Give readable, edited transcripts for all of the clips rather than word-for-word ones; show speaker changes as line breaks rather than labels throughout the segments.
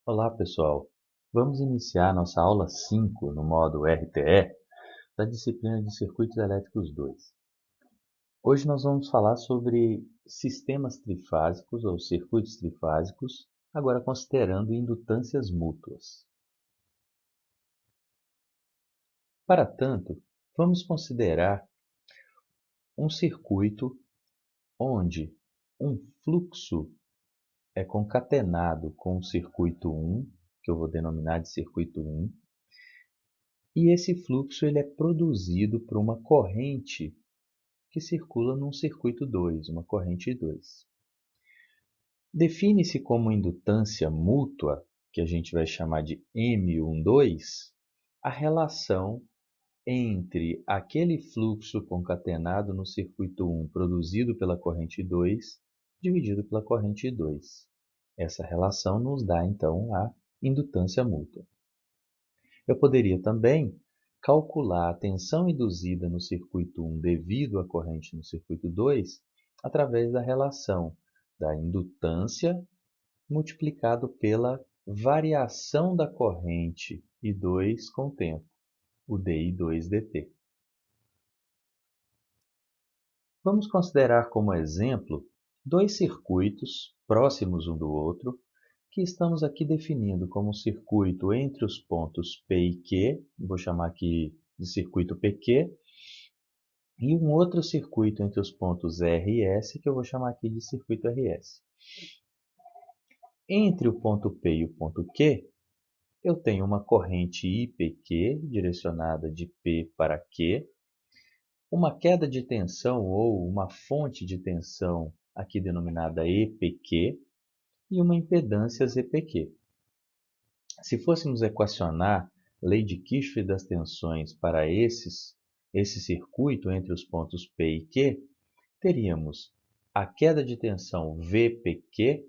Olá, pessoal. Vamos iniciar nossa aula 5 no módulo RTE da disciplina de Circuitos Elétricos 2. Hoje nós vamos falar sobre sistemas trifásicos ou circuitos trifásicos, agora considerando indutâncias mútuas. Para tanto, vamos considerar um circuito onde um fluxo é concatenado com o circuito 1, que eu vou denominar de circuito 1, e esse fluxo ele é produzido por uma corrente que circula num circuito 2, uma corrente 2. Define-se como indutância mútua, que a gente vai chamar de M12, a relação entre aquele fluxo concatenado no circuito 1 produzido pela corrente 2, dividido pela corrente 2. Essa relação nos dá, então, a indutância mútua. Eu poderia também calcular a tensão induzida no circuito 1 devido à corrente no circuito 2 através da relação da indutância multiplicado pela variação da corrente I2 com o tempo, o dI2dt. Vamos considerar como exemplo dois circuitos próximos um do outro, que estamos aqui definindo como um circuito entre os pontos P e Q, vou chamar aqui de circuito PQ, e um outro circuito entre os pontos R e S, que eu vou chamar aqui de circuito RS. Entre o ponto P e o ponto Q, eu tenho uma corrente IPQ direcionada de P para Q, uma queda de tensão ou uma fonte de tensão aqui denominada EPQ e uma impedância ZPQ. Se fôssemos equacionar a lei de Kirchhoff das tensões para esse circuito entre os pontos P e Q, teríamos a queda de tensão VPQ,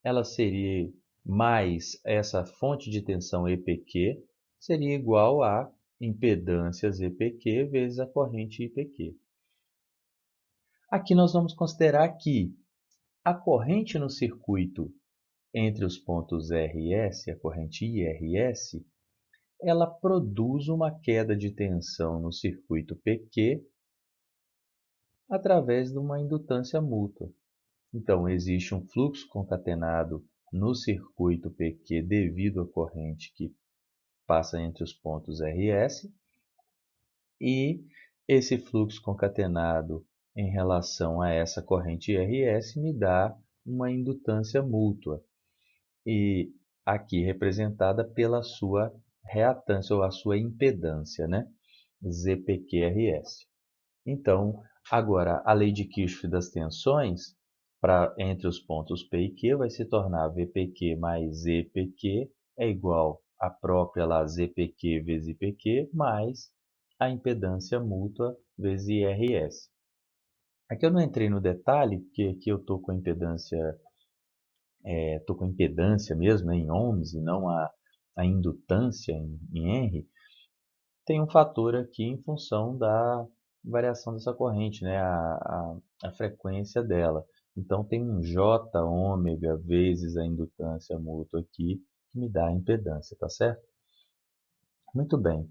ela seria mais essa fonte de tensão EPQ, seria igual a impedância ZPQ vezes a corrente IPQ. Aqui nós vamos considerar que a corrente no circuito entre os pontos R e S, a corrente IRS, ela produz uma queda de tensão no circuito PQ através de uma indutância mútua. Então, existe um fluxo concatenado no circuito PQ devido à corrente que passa entre os pontos R e S, e esse fluxo concatenado em relação a essa corrente RS me dá uma indutância mútua, e aqui representada pela sua reatância ou a sua impedância, né? ZPQRS. Então, agora a lei de Kirchhoff das tensões entre os pontos P e Q vai se tornar VPQ mais ZPQ é igual a própria lá ZPQ vezes IPQ mais a impedância mútua vezes IRS. Aqui eu não entrei no detalhe, porque aqui eu estou com impedância mesmo, né, em ohms e não a indutância em R. Tem um fator aqui em função da variação dessa corrente, né, a frequência dela. Então tem um J ômega vezes a indutância mútua aqui, que me dá a impedância, tá certo? Muito bem.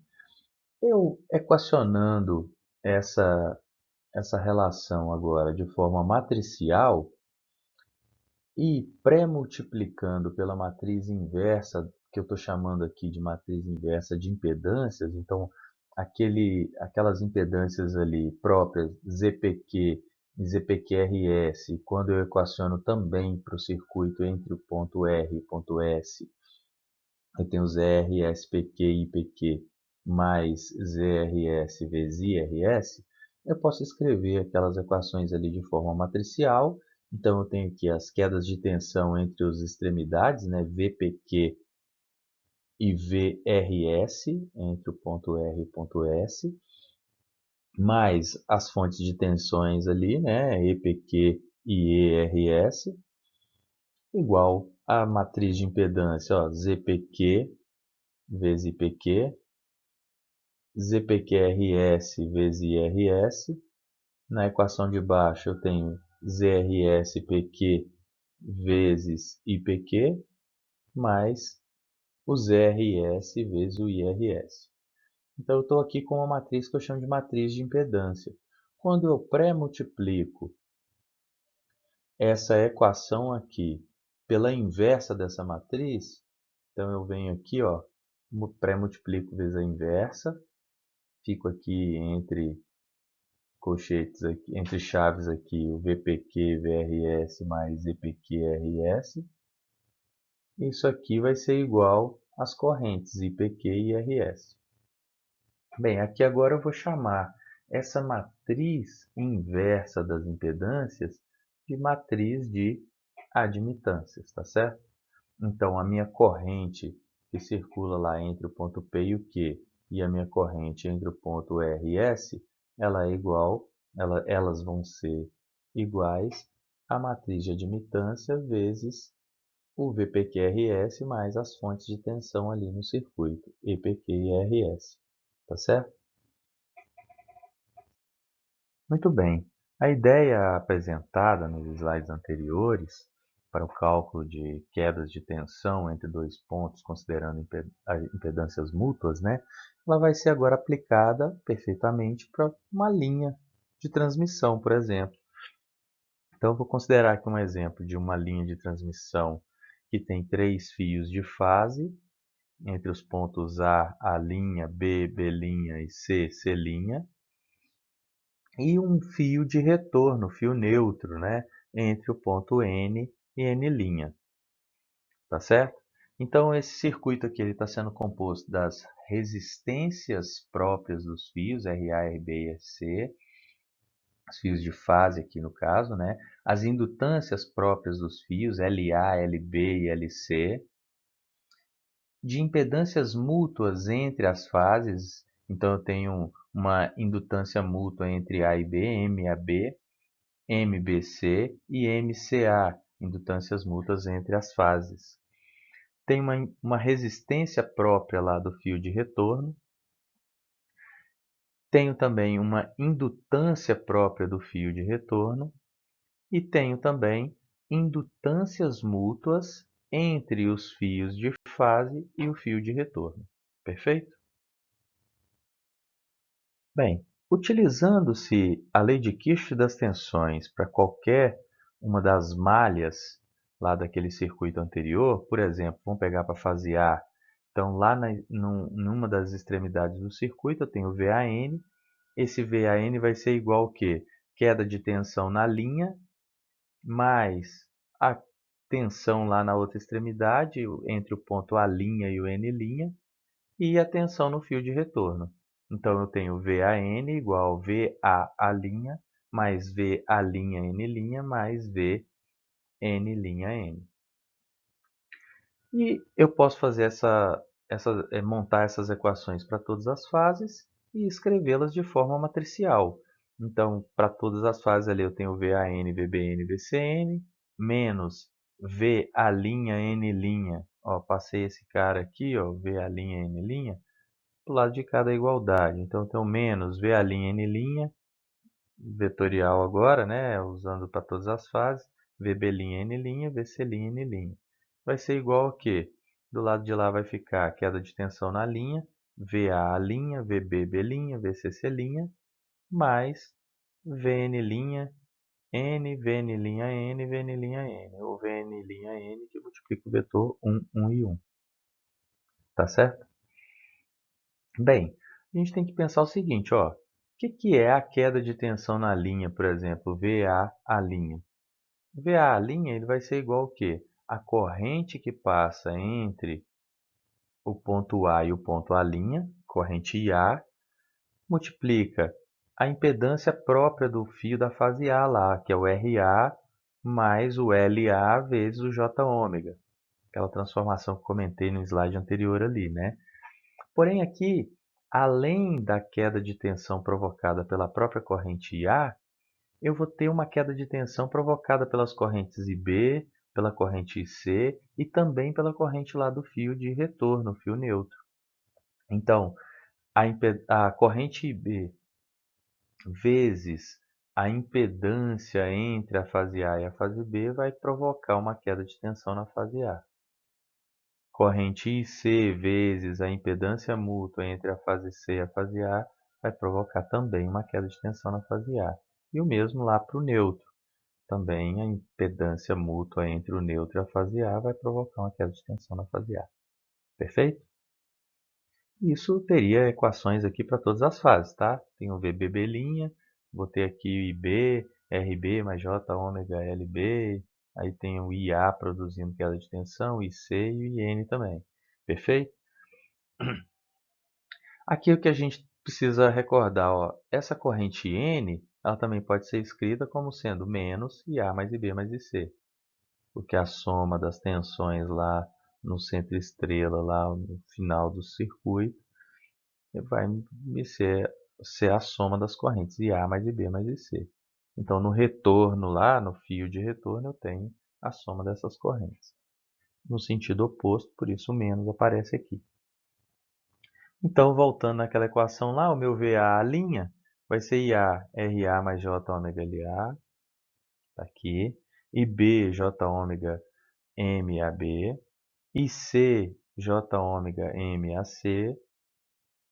Eu equacionando essa relação agora de forma matricial e pré-multiplicando pela matriz inversa, que eu estou chamando aqui de matriz inversa de impedâncias, então aquelas impedâncias ali próprias, ZPQ e ZPQRS, quando eu equaciono também para o circuito entre o ponto R e o ponto S, eu tenho ZR, SPQ e IPQ mais ZRS vezes IRS, eu posso escrever aquelas equações ali de forma matricial. Então, eu tenho aqui as quedas de tensão entre as extremidades, né, VPQ e VRS, entre o ponto R e o ponto S, mais as fontes de tensões ali, né, EPQ e ERS, igual a matriz de impedância, ó, ZPQ vezes IPQ, ZPQRS vezes IRS. Na equação de baixo eu tenho ZRSPQ vezes IPQ, mais os RS vezes o IRS. Então, eu estou aqui com uma matriz que eu chamo de matriz de impedância. Quando eu pré-multiplico essa equação aqui pela inversa dessa matriz, então eu venho aqui, ó, pré-multiplico vezes a inversa, fico aqui entre colchetes, aqui, entre chaves aqui, o VPQ VRS mais EPQ RS. Isso aqui vai ser igual às correntes IPQ e IRS. Bem, aqui agora eu vou chamar essa matriz inversa das impedâncias de matriz de admitâncias, tá certo? Então, a minha corrente que circula lá entre o ponto P e o Q e a minha corrente entre o ponto R e S, elas vão ser iguais à matriz de admitância vezes o VPQRS mais as fontes de tensão ali no circuito, EPQ e RS, tá certo? Muito bem. A ideia apresentada nos slides anteriores para o cálculo de quedas de tensão entre dois pontos, considerando impedâncias mútuas, né, ela vai ser agora aplicada perfeitamente para uma linha de transmissão, por exemplo. Então, eu vou considerar aqui um exemplo de uma linha de transmissão que tem 3 fios de fase, entre os pontos A, A', B, B' e C, C', e um fio de retorno, fio neutro, né, entre o ponto N e N', tá certo? Então, esse circuito aqui está sendo composto das resistências próprias dos fios, RA, RB e RC, os fios de fase aqui no caso, né? As indutâncias próprias dos fios, LA, LB e LC, de impedâncias mútuas entre as fases, então eu tenho uma indutância mútua entre A e B, MAB, MBC e MCA, indutâncias mútuas entre as fases. Tem uma resistência própria lá do fio de retorno. Tenho também uma indutância própria do fio de retorno. E tenho também indutâncias mútuas entre os fios de fase e o fio de retorno. Perfeito? Bem, utilizando-se a lei de Kirchhoff das tensões para qualquer uma das malhas lá daquele circuito anterior, por exemplo, vamos pegar para fasear. Então, lá numa das extremidades do circuito, eu tenho VAN. Esse VAN vai ser igual ao quê? Queda de tensão na linha mais a tensão lá na outra extremidade, entre o ponto A' e o N', e a tensão no fio de retorno. Então, eu tenho VAN igual VA' mais VA'N' mais VN'N. E eu posso fazer montar essas equações para todas as fases e escrevê-las de forma matricial. Então, para todas as fases ali eu tenho VAN, VBN, VCN, menos VA'N'. Ó, passei esse cara aqui, ó, VA'N', do lado de cada igualdade. Então, eu tenho menos VA'N', vetorial agora, né, usando para todas as fases, VB'N', VC'N'. Vai ser igual a quê? Do lado de lá vai ficar a queda de tensão na linha, VA', VB'B', VCC', mais VN', N, VN', VN'N, ou VN'N que multiplica o vetor 1, 1 e 1. Tá certo? Bem, a gente tem que pensar o seguinte, ó. O que é a queda de tensão na linha, por exemplo, VA'? VA' ele vai ser igual ao quê? A corrente que passa entre o ponto A e o ponto A', corrente IA, multiplica a impedância própria do fio da fase A lá, que é o RA, mais o LA vezes o J ômega. Aquela transformação que comentei no slide anterior ali, né? Porém aqui, além da queda de tensão provocada pela própria corrente IA, eu vou ter uma queda de tensão provocada pelas correntes IB, pela corrente IC e também pela corrente lá do fio de retorno, fio neutro. Então, a corrente IB vezes a impedância entre a fase A e a fase B vai provocar uma queda de tensão na fase A. corrente IC vezes a impedância mútua entre a fase C e a fase A vai provocar também uma queda de tensão na fase A. E o mesmo lá para o neutro. Também a impedância mútua entre o neutro e a fase A vai provocar uma queda de tensão na fase A. Perfeito? Isso teria equações aqui para todas as fases, tá? Tem o VB', vou ter aqui o IB, RB mais J ômega LB, aí tem o IA produzindo queda de tensão, o IC e o IN também. Perfeito? Aqui o que a gente precisa recordar, ó, essa corrente N, ela também pode ser escrita como sendo menos IA mais IB mais IC, porque a soma das tensões lá no centro estrela, lá no final do circuito, vai me ser a soma das correntes IA mais IB mais IC. Então, no retorno lá, no fio de retorno, eu tenho a soma dessas correntes. No sentido oposto, por isso o menos aparece aqui. Então, voltando naquela equação lá, o meu VA vai ser IA RA mais J ômega LA, tá aqui, e B J ômega MAB, e C J ômega MAC.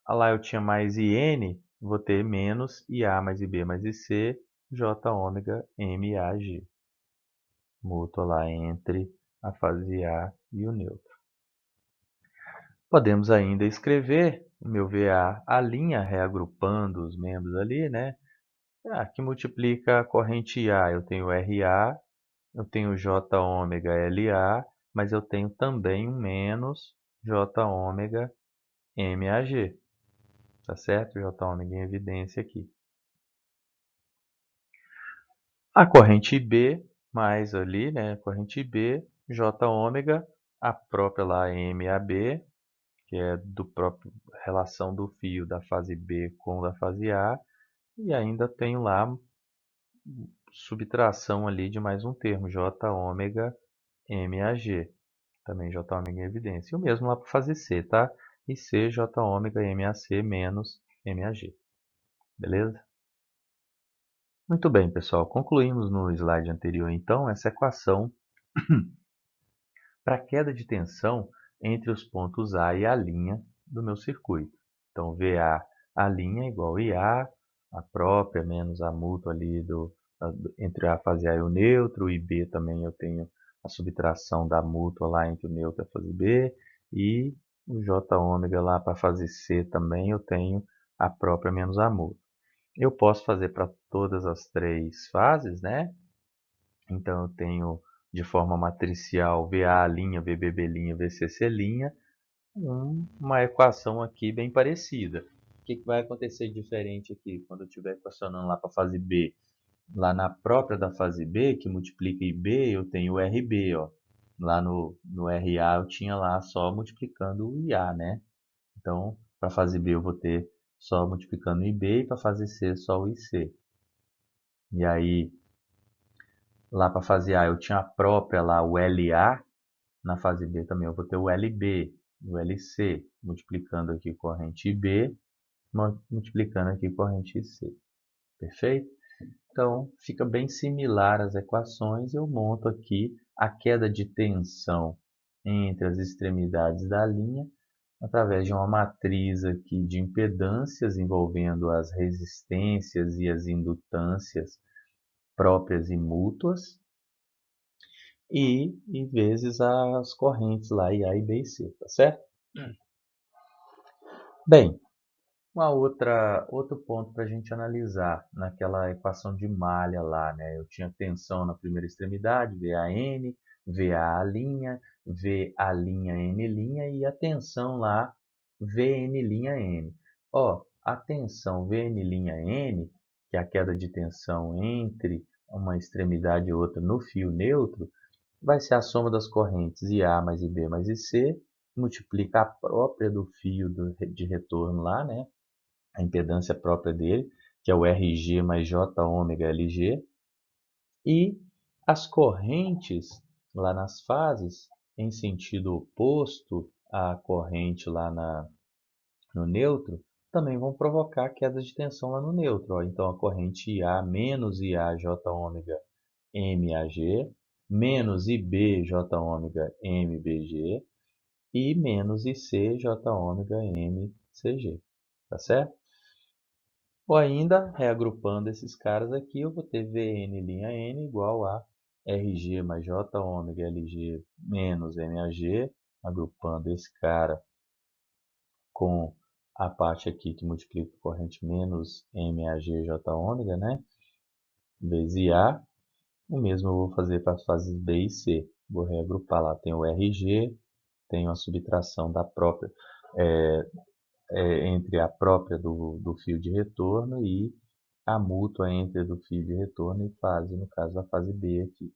Lá eu tinha mais IN, vou ter menos IA mais IB mais IC, J ômega MAG. Mútua lá entre a fase A e o neutro. Podemos ainda escrever o meu VA reagrupando os membros ali, né? Que multiplica a corrente A. Eu tenho RA, eu tenho J ômega LA, mas eu tenho também um menos J ômega MAG. Tá certo? J ômega em evidência aqui. A corrente B, mais ali, né? Corrente B, J ômega, a própria lá MAB, que é do próprio relação do fio da fase B com da fase A, e ainda tenho lá subtração ali de mais um termo, J ômega MAG, também J ômega em evidência. E o mesmo lá para a fase C, tá? E C, J ômega MAC menos MAG. Beleza? Muito bem, pessoal. Concluímos no slide anterior, então, essa equação para queda de tensão entre os pontos A e A' do meu circuito. Então, VA A' igual a IA, a própria menos a mútua ali entre a fase A e o neutro, e B também eu tenho a subtração da mútua lá entre o neutro e a fase B, e o J ômega lá para a fase C também eu tenho a própria menos a mútua. Eu posso fazer para todas as três fases, né? Então eu tenho de forma matricial VA', VBB', VCC', uma equação aqui bem parecida. O que vai acontecer diferente aqui quando eu estiver equacionando lá para a fase B? Lá na própria da fase B, que multiplica IB, eu tenho o RB, ó. Lá no RA eu tinha lá só multiplicando o IA, né? Então, para a fase B eu vou ter só multiplicando o IB e para a fase C só o IC. E aí, lá para a fase A eu tinha a própria lá, o LA. Na fase B também eu vou ter o LB, o LC, multiplicando aqui corrente IB, multiplicando aqui corrente IC. Perfeito? Então, fica bem similar as equações. Eu monto aqui a queda de tensão entre as extremidades da linha através de uma matriz aqui de impedâncias envolvendo as resistências e as indutâncias próprias e mútuas e vezes as correntes lá IA e B e C, tá certo? Bem, outro ponto para a gente analisar naquela equação de malha lá, né? Eu tinha tensão na primeira extremidade, VAN, VA', VA'N' e a tensão lá, VN', Ó, a tensão VN', que é a queda de tensão entre uma extremidade e outra no fio neutro, vai ser a soma das correntes IA mais IB mais IC, multiplica a própria do fio de retorno lá, né? A impedância própria dele, que é o RG mais J ômega LG, e as correntes lá nas fases, em sentido oposto à corrente lá no neutro, também vão provocar quedas de tensão lá no neutro. Ó. Então, a corrente IA menos IA J ômega MAG, menos IB J ômega MBG, e menos IC, J ômega, M, CG, tá certo? Ou ainda, reagrupando esses caras aqui, eu vou ter Vn' igual a Rg mais J ômega Lg menos MAG, agrupando esse cara com a parte aqui que multiplica a corrente menos MAG J ômega, né? Vezes A. O mesmo eu vou fazer para as fases B e C. Vou reagrupar lá, tem o RG, tenho a subtração da própria, é, entre a própria do fio de retorno e a mútua entre do fio de retorno e fase, no caso a fase B aqui.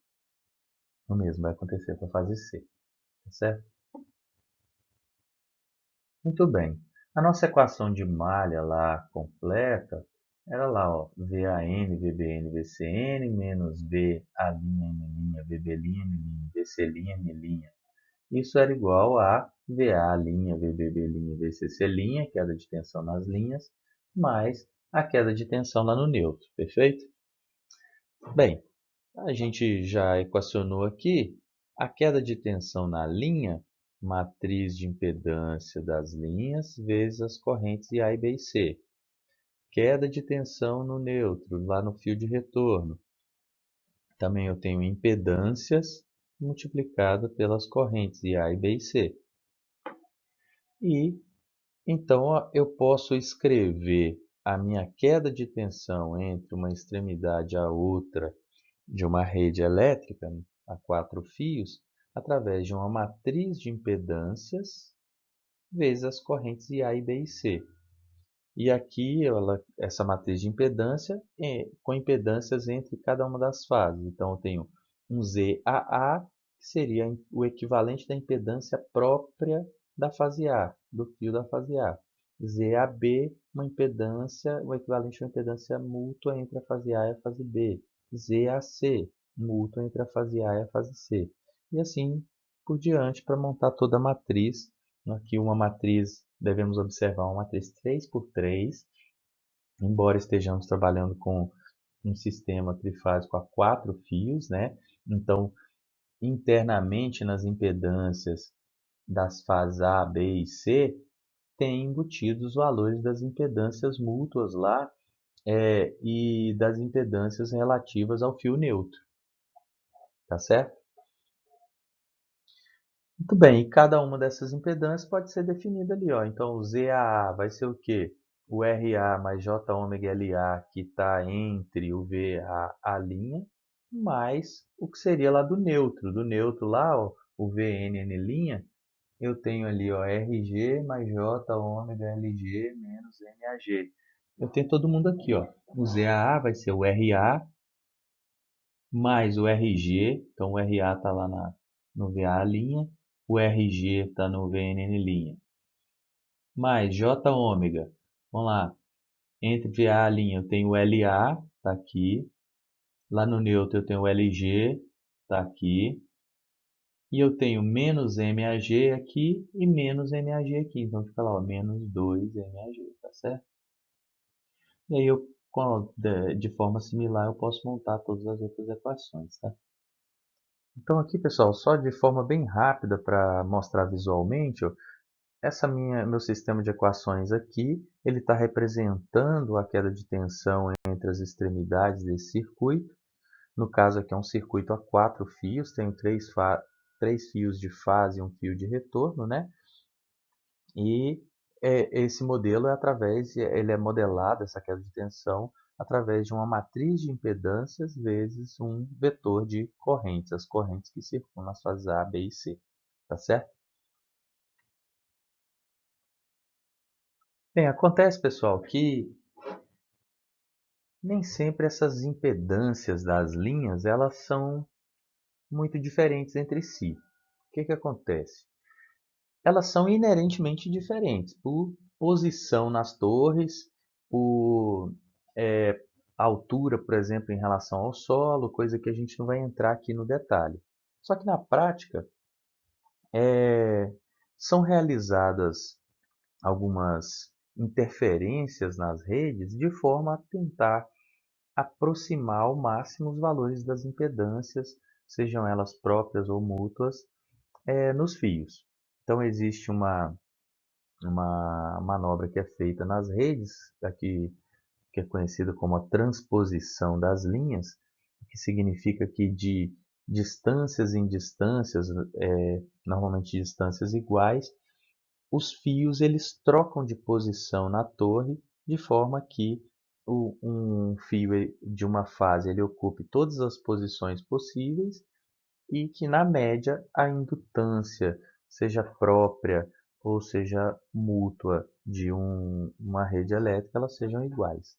O mesmo vai acontecer para a fase C, tá certo? Muito bem. A nossa equação de malha lá completa era lá, ó, VAN, VBN, VCN, menos V A', N', VB', N', VC', N'. Isso era igual a VA', VBB', VCC', queda de tensão nas linhas, mais a queda de tensão lá no neutro, perfeito? Bem, a gente já equacionou aqui a queda de tensão na linha, matriz de impedância das linhas, vezes as correntes IA e B e C. Queda de tensão no neutro, lá no fio de retorno. Também eu tenho impedâncias multiplicada pelas correntes IA e B e C. E então ó, eu posso escrever a minha queda de tensão entre uma extremidade e a outra de uma rede elétrica a 4 fios através de uma matriz de impedâncias vezes as correntes IA e B e C. E aqui essa matriz de impedância é com impedâncias entre cada uma das fases. Então eu tenho um ZAA, que seria o equivalente da impedância própria da fase A, do fio da fase A. ZAB, uma impedância, o equivalente a uma impedância mútua entre a fase A e a fase B. ZAC, mútua entre a fase A e a fase C. E assim por diante para montar toda a matriz. Aqui uma matriz, devemos observar uma matriz 3 por 3, embora estejamos trabalhando com um sistema trifásico a 4 fios, né? Então, internamente nas impedâncias das fases A, B e C, tem embutidos os valores das impedâncias mútuas lá e das impedâncias relativas ao fio neutro, tá certo? Muito bem, e cada uma dessas impedâncias pode ser definida ali, ó. Então, o ZAA vai ser o quê? O RA mais J ômega LA, que está entre o VA' mais o que seria lá do neutro. Do neutro lá, ó, o VNN', eu tenho ali, ó, RG mais J ômega LG menos MAG. Eu tenho todo mundo aqui, ó. O ZAA vai ser o RA mais o RG, então o RA está lá no VA', o RG está no VNN', mais J ômega, vamos lá, entre VA' eu tenho o LA, está aqui, lá no neutro eu tenho o LG, está aqui, e eu tenho menos MAG aqui e menos MAG aqui, então fica lá, ó, menos 2 MAG, tá certo? E aí eu, de forma similar, eu posso montar todas as outras equações, tá? Então aqui, pessoal, só de forma bem rápida para mostrar visualmente, ó, meu sistema de equações aqui, ele está representando a queda de tensão entre as extremidades desse circuito. No caso aqui é um circuito a 4 fios, tenho 3 fios de fase e um fio de retorno, né? E esse modelo ele é modelado, essa queda de tensão, através de uma matriz de impedâncias vezes um vetor de correntes, as correntes que circulam nas fases A, B e C, tá certo? Bem, acontece, pessoal, que nem sempre essas impedâncias das linhas elas são muito diferentes entre si. O que acontece? Elas são inerentemente diferentes por posição nas torres, por altura, por exemplo, em relação ao solo, coisa que a gente não vai entrar aqui no detalhe. Só que na prática são realizadas algumas interferências nas redes de forma a tentar aproximar ao máximo os valores das impedâncias, sejam elas próprias ou mútuas, nos fios. Então existe uma manobra que é feita nas redes, aqui, que é conhecida como a transposição das linhas, que significa que de distâncias em distâncias, normalmente distâncias iguais, os fios eles trocam de posição na torre de forma que um fio de uma fase ele ocupe todas as posições possíveis e que na média a indutância seja própria ou seja mútua de uma rede elétrica, elas sejam iguais.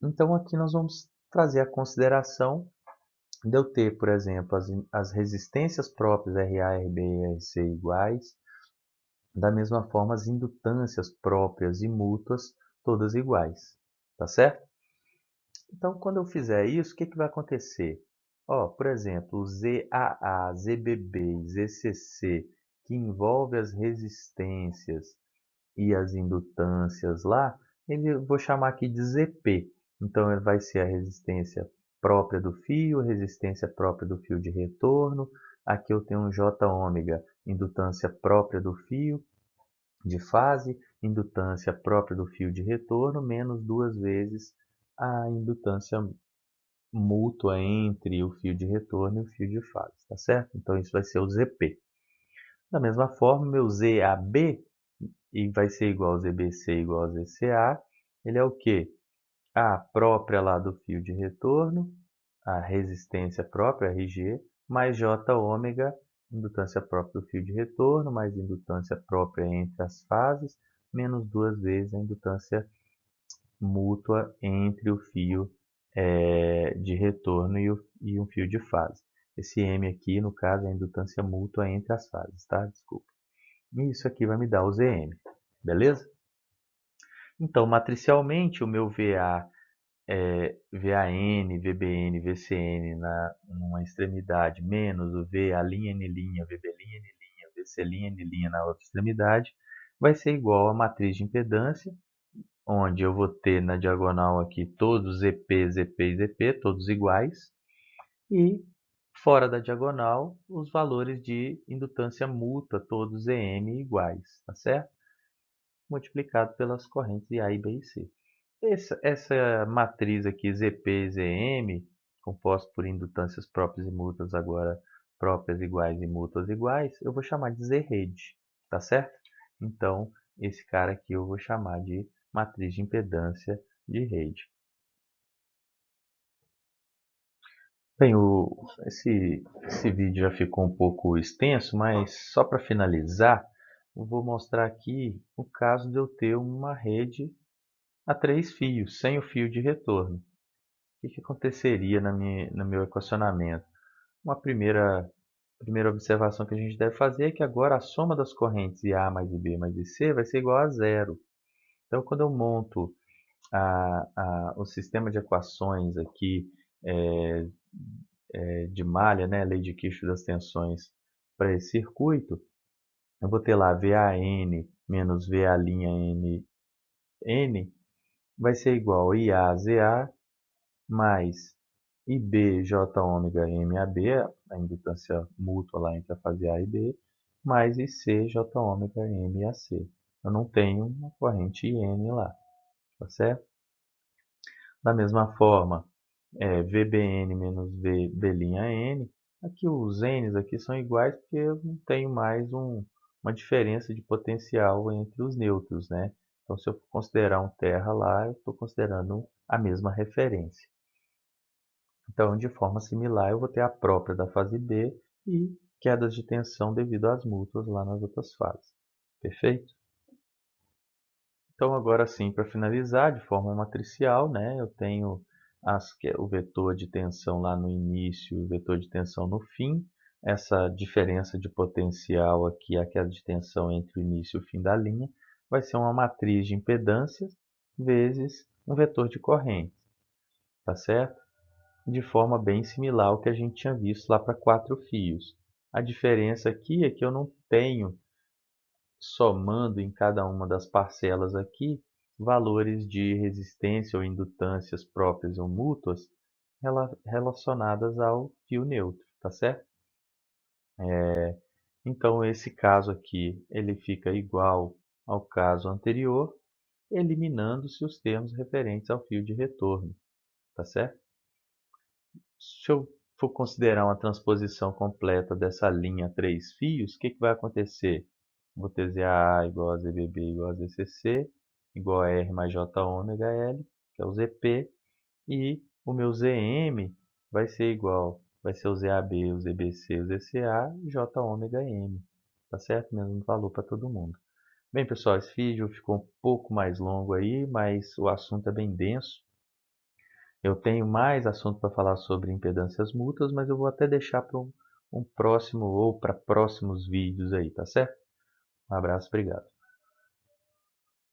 Então aqui nós vamos trazer a consideração de eu ter, por exemplo, as resistências próprias RA, RB e RC iguais, da mesma forma as indutâncias próprias e mútuas todas iguais, tá certo? Então quando eu fizer isso, o que vai acontecer? Ó, por exemplo, o ZAA, ZBB e ZCC, que envolve as resistências e as indutâncias lá, eu vou chamar aqui de ZP. Então, ele vai ser a resistência própria do fio, resistência própria do fio de retorno. Aqui eu tenho um J ômega, indutância própria do fio de fase, indutância própria do fio de retorno, menos duas vezes a indutância mútua entre o fio de retorno e o fio de fase, tá certo? Então, isso vai ser o ZP. Da mesma forma, meu ZAB e vai ser igual a ZBC igual a ZCA, ele é o quê? A própria lá do fio de retorno, a resistência própria, RG, mais J ômega, indutância própria do fio de retorno, mais indutância própria entre as fases, menos duas vezes a indutância mútua entre o fio de retorno e um fio de fase. Esse M aqui, no caso, é a indutância mútua entre as fases, tá? Desculpa. E isso aqui vai me dar o ZM, beleza? Então, matricialmente, o meu VA VAN, VBN, VCN numa extremidade, menos o VA' N', VB' N', VC' N' na outra extremidade, vai ser igual à matriz de impedância, onde eu vou ter na diagonal aqui todos ZP, ZP e ZP, todos iguais, e fora da diagonal, os valores de indutância mútua, todos EM iguais, tá certo? Multiplicado pelas correntes IA, IB e C. Essa matriz aqui, ZP e ZM, composta por indutâncias próprias e mútuas, agora próprias iguais e mútuas iguais, eu vou chamar de Z-rede, tá certo? Então, esse cara aqui eu vou chamar de matriz de impedância de rede. Bem, esse vídeo já ficou um pouco extenso, mas só para finalizar, eu vou mostrar aqui o caso de eu ter uma rede a 3 fios, sem o fio de retorno. O que aconteceria no meu equacionamento? Uma primeira observação que a gente deve fazer é que agora a soma das correntes IA mais IB mais IC vai ser igual a zero. Então, quando eu monto o sistema de equações aqui é, de malha, né, lei de Kirchhoff das tensões para esse circuito, eu vou ter lá VAN menos VA'N vai ser igual a IAZA mais IB J ômega MAB, a indutância mútua lá entre a fase A e B, mais IC J ômega MAC. Eu não tenho uma corrente IN lá, tá certo? Da mesma forma, VBN menos VB'N, aqui os N's aqui são iguais porque eu não tenho mais uma diferença de potencial entre os nêutrons, né? Então, se eu considerar um terra lá, eu estou considerando a mesma referência. Então, de forma similar, eu vou ter a própria da fase B e quedas de tensão devido às mútuas lá nas outras fases. Perfeito? Então, agora sim, para finalizar, de forma matricial, né, eu tenho o vetor de tensão lá no início e o vetor de tensão no fim. Essa diferença de potencial aqui, a queda de tensão entre o início e o fim da linha, vai ser uma matriz de impedâncias vezes um vetor de corrente. Tá certo? De forma bem similar ao que a gente tinha visto lá para 4 fios. A diferença aqui é que eu não tenho, somando em cada uma das parcelas aqui, valores de resistência ou indutâncias próprias ou mútuas relacionadas ao fio neutro, tá certo? Então, esse caso aqui, ele fica igual ao caso anterior, eliminando-se os termos referentes ao fio de retorno, tá certo? Se eu for considerar uma transposição completa dessa linha 3 fios, o que vai acontecer? Vou ter ZAA igual a ZBB igual a ZCC, igual a R mais J ômega L, que é o ZP, e o meu ZM vai ser o ZAB, o ZBC, o ZCA e J ômega M, tá certo? Mesmo valor para todo mundo. Bem, pessoal, esse vídeo ficou um pouco mais longo aí, mas o assunto é bem denso. Eu tenho mais assunto para falar sobre impedâncias mútuas, mas eu vou até deixar para um próximo ou para próximos vídeos aí, tá certo? Um abraço, obrigado.